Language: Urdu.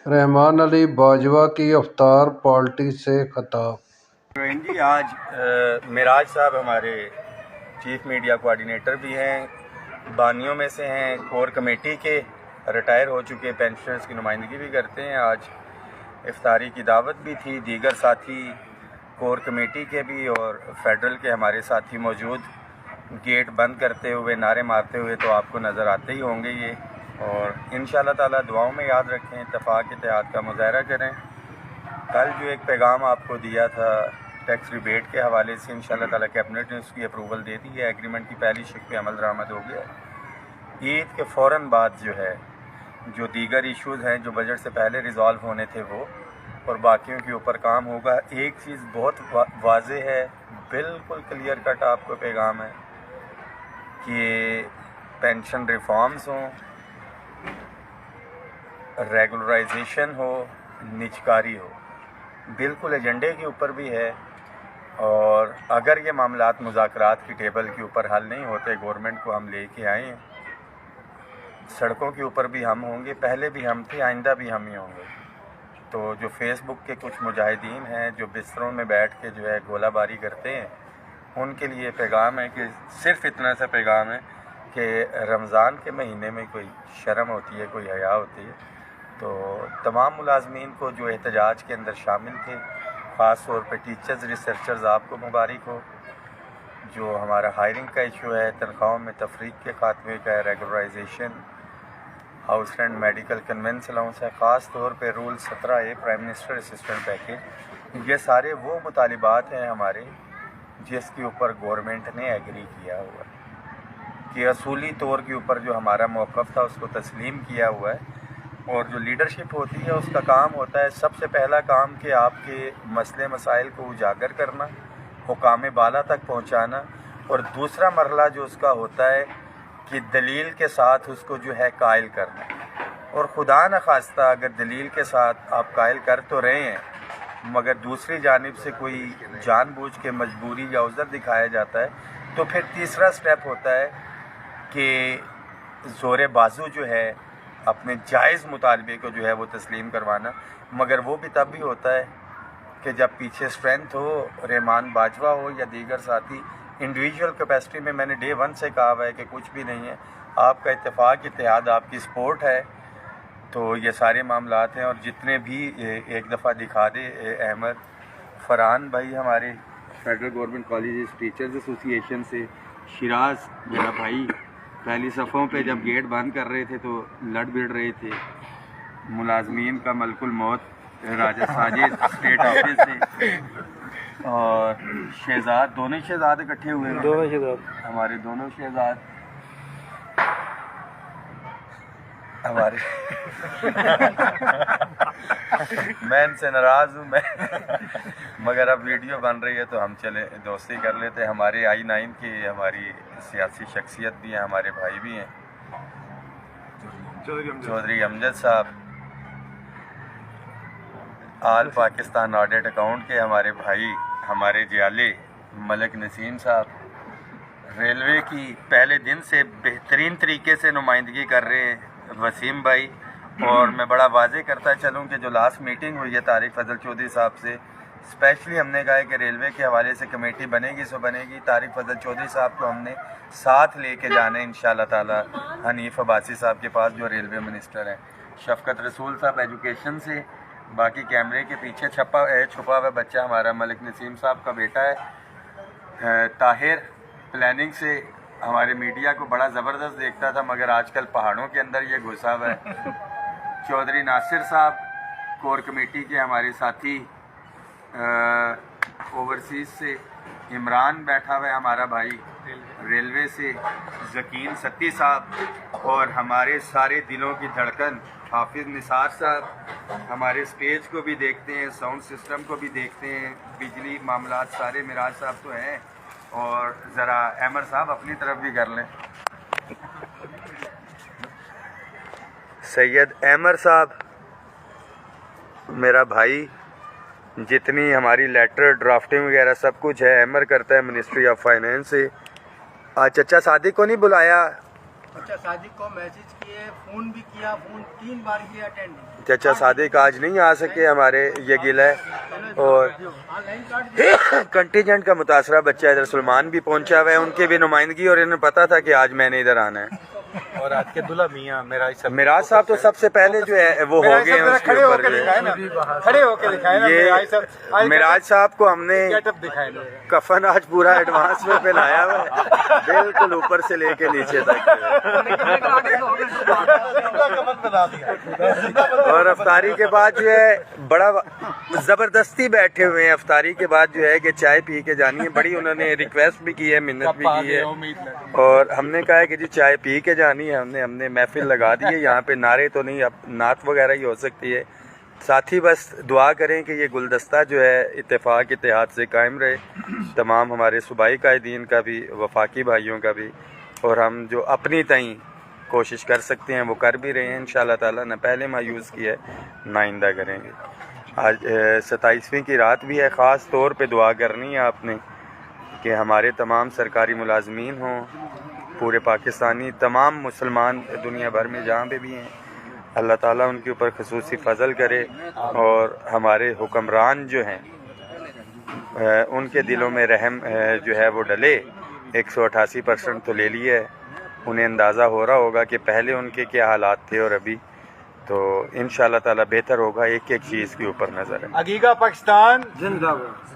رحمان علی باجوہ کی افطار پارٹی سے خطاب۔ جی آج معراج صاحب ہمارے چیف میڈیا کوآرڈینیٹر بھی ہیں، بانیوں میں سے ہیں، کور کمیٹی کے ریٹائر ہو چکے پینشنرز کی نمائندگی بھی کرتے ہیں۔ آج افطاری کی دعوت بھی تھی، دیگر ساتھی کور کمیٹی کے بھی اور فیڈرل کے ہمارے ساتھی موجود، گیٹ بند کرتے ہوئے نعرے مارتے ہوئے تو آپ کو نظر آتے ہی ہوں گے یہ، اور انشاءاللہ تعالیٰ دعاؤں میں یاد رکھیں، اتفاق اتحاد کا مظاہرہ کریں۔ کل جو ایک پیغام آپ کو دیا تھا ٹیکس ریبیٹ کے حوالے سے، انشاءاللہ تعالیٰ کیبنٹ نے اس کی اپروول دے دی ہے، ایگریمنٹ کی پہلی شق پہ عمل درآمد ہو گیا ہے۔ عید کے فوراً بعد جو دیگر ایشوز ہیں جو بجٹ سے پہلے ریزالو ہونے تھے وہ اور باقیوں کے اوپر کام ہوگا۔ ایک چیز بہت واضح ہے، بالکل کلیئر کٹ آپ کو پیغام ہے کہ پینشن ریفارمز ہوں، ریگولرائزیشن ہو، نجکاری ہو، بالکل ایجنڈے کے اوپر بھی ہے، اور اگر یہ معاملات مذاکرات کی ٹیبل کے اوپر حل نہیں ہوتے، گورنمنٹ کو ہم لے کے آئے ہیں، سڑکوں کے اوپر بھی ہم ہوں گے، پہلے بھی ہم تھے، آئندہ بھی ہم ہی ہوں گے۔ تو جو فیس بک کے کچھ مجاہدین ہیں جو بستروں میں بیٹھ کے گولہ باری کرتے ہیں، ان کے لیے پیغام ہے کہ صرف اتنا سا پیغام ہے کہ رمضان کے مہینے میں کوئی شرم ہوتی ہے، کوئی حیا ہوتی ہے۔ تو تمام ملازمین کو جو احتجاج کے اندر شامل تھے، خاص طور پہ ٹیچرز، ریسرچرز، آپ کو مبارک ہو۔ جو ہمارا ہائرنگ کا ایشو ہے، تنخواہوں میں تفریق کے خاتمے کا ہے، regularization, house rent, medical conveyance allowance ہے، خاص طور پہ rule 17A prime minister assistant package, یہ سارے وہ مطالبات ہیں ہمارے جس کے اوپر گورنمنٹ نے ایگری کیا ہوا ہے، کہ اصولی طور کے اوپر جو ہمارا موقف تھا اس کو تسلیم کیا ہوا ہے۔ اور جو لیڈرشپ ہوتی ہے اس کا کام ہوتا ہے، سب سے پہلا کام کہ آپ کے مسئلے مسائل کو اجاگر کرنا، حکام بالا تک پہنچانا، اور دوسرا مرحلہ جو اس کا ہوتا ہے کہ دلیل کے ساتھ اس کو قائل کرنا۔ اور خدا نخواستہ اگر دلیل کے ساتھ آپ قائل کر تو رہے ہیں مگر دوسری جانب سے کوئی جان بوجھ کے مجبوری یا عذر دکھایا جاتا ہے، تو پھر تیسرا سٹیپ ہوتا ہے کہ زور بازو اپنے جائز مطالبے کو وہ تسلیم کروانا، مگر وہ بھی تب بھی ہوتا ہے کہ جب پیچھے اسٹرینتھ ہو، رحمان باجوہ ہو یا دیگر ساتھی۔ انڈیویجول کیپیسٹی میں نے ڈے 1 سے کہا ہوا ہے کہ کچھ بھی نہیں ہے، آپ کا اتفاق اتحاد، آپ کی سپورٹ ہے، تو یہ سارے معاملات ہیں۔ اور جتنے بھی ایک دفعہ دکھا دے احمد فرحان بھائی ہمارے فیڈرل گورنمنٹ کالجز ٹیچرز ایسوسی ایشن سے، شیراز میرا بھائی پہلی صفوں پہ جب گیٹ بند کر رہے تھے تو لڑ بڑ رہے تھے، ملازمین کا ملک الموت راجہ ساجد اسٹیٹ آفس سے، اور شہزاد، دونوں شہزاد اکٹھے ہوئے ہیں، ہمارے دونوں شہزاد ہمارے میں ان سے ناراض ہوں مگر اب ویڈیو بن رہی ہے تو ہم چلے دوستی کر لیتے۔ ہمارے I9 کی ہماری سیاسی شخصیت بھی ہیں، ہمارے بھائی بھی ہیں، چودھری امجد صاحب، آل پاکستان آڈٹ اکاؤنٹ کے ہمارے بھائی، ہمارے جیالے ملک نسیم صاحب، ریلوے کی پہلے دن سے بہترین طریقے سے نمائندگی کر رہے ہیں وسیم بھائی۔ اور میں بڑا واضح کرتا چلوں کہ جو لاسٹ میٹنگ ہوئی ہے طارق فضل چودھری صاحب سے، اسپیشلی ہم نے کہا ہے کہ ریلوے کے حوالے سے کمیٹی بنے گی سو بنے گی، طارق فضل چودھری صاحب کو ہم نے ساتھ لے کے جانا ہے انشاءاللہ تعالی، حنیف عباسی صاحب کے پاس جو ریلوے منسٹر ہیں، شفقت رسول صاحب ایجوکیشن سے، باقی کیمرے کے پیچھے چھپا ہوا بچہ ہمارا ملک نسیم صاحب کا بیٹا ہے، طاہر پلاننگ سے ہمارے میڈیا کو بڑا زبردست دیکھتا تھا مگر آج کل پہاڑوں کے اندر یہ گھسا ہوا ہے، چودھری ناصر صاحب کور کمیٹی کے ہمارے ساتھی، اوورسیز سے عمران بیٹھا ہوا ہے ہمارا بھائی، ریلوے سے ذکین ستی صاحب، اور ہمارے سارے دلوں کی دھڑکن حافظ نثار صاحب، ہمارے اسٹیج کو بھی دیکھتے ہیں، ساؤنڈ سسٹم کو بھی دیکھتے ہیں، بجلی معاملات سارے معراج صاحب تو ہیں، اور ذرا احمد صاحب اپنی طرف بھی کر لیں، سید احمد صاحب میرا بھائی، جتنی ہماری لیٹر ڈرافٹنگ وغیرہ سب کچھ ہے احمد کرتا ہے منسٹری آف فائنینس سے۔ چچا صادق کو نہیں بلایا؟ چچا صادق کو میسج کیے، فون بھی کیا، فون 3 بار کیا، اٹینڈ نہیں۔ چچا صادق آج نہیں آ سکے، ہمارے یہ گلہ ہے، اور آن لائن کاٹ دیا۔ کنٹینجنٹ کا متاثرہ بچہ ادھر سلمان بھی پہنچا ہوا ہے، ان کی بھی نمائندگی، اور انہیں پتا تھا کہ آج میں نے ادھر آنا ہے۔ اور آج کے دلہا میاں میراج صاحب تو سب سے پہلے جو ہے وہ ہو گئے ہیں اس کے اوپر جو ہے۔ کھڑے ہو کے دکھائے نا یہ میراج صاحب کو ہم نے دکھائے نا۔ کفن آج پورا ایڈوانس میں پہنایا ہوا ہے، بالکل اوپر سے لے کے نیچے تک، اور افطاری کے بعد جو ہے بڑا زبردستی بیٹھے ہوئے ہیں۔ افطاری کے بعد جو ہے کہ چائے پی کے جانی ہے، بڑی انہوں نے ریکویسٹ بھی کی ہے، منت بھی کی ہے، اور ہم نے کہا ہے کہ جی چائے پی کے جانی ہے۔ ہم نے محفل لگا دی ہے یہاں پہ، نعرے تو نہیں، اب نعت وغیرہ ہی ہو سکتی ہے۔ ساتھی بس دعا کریں کہ یہ گلدستہ جو ہے اتفاق اتحاد سے قائم رہے، تمام ہمارے صوبائی قائدین کا بھی، وفاقی بھائیوں کا بھی، اور ہم جو اپنی تئیں کوشش کر سکتے ہیں وہ کر بھی رہے ہیں انشاءاللہ تعالیٰ۔ نہ پہلے مایوس کیا ہے نہ آئندہ کریں گے۔ آج 27ویں کی رات بھی ہے، خاص طور پہ دعا کرنی ہے آپ نے کہ ہمارے تمام سرکاری ملازمین ہوں، پورے پاکستانی، تمام مسلمان دنیا بھر میں جہاں پہ بھی ہیں، اللہ تعالیٰ ان کے اوپر خصوصی فضل کرے، اور ہمارے حکمران جو ہیں ان کے دلوں میں رحم جو ہے وہ ڈلے۔ 188% تو لے لیا ہے، انہیں اندازہ ہو رہا ہوگا کہ پہلے ان کے کیا حالات تھے اور ابھی، تو انشاءاللہ تعالیٰ بہتر ہوگا۔ ایک ایک چیز کے اوپر نظر ہے۔ عقیقہ پاکستان زندہ باد۔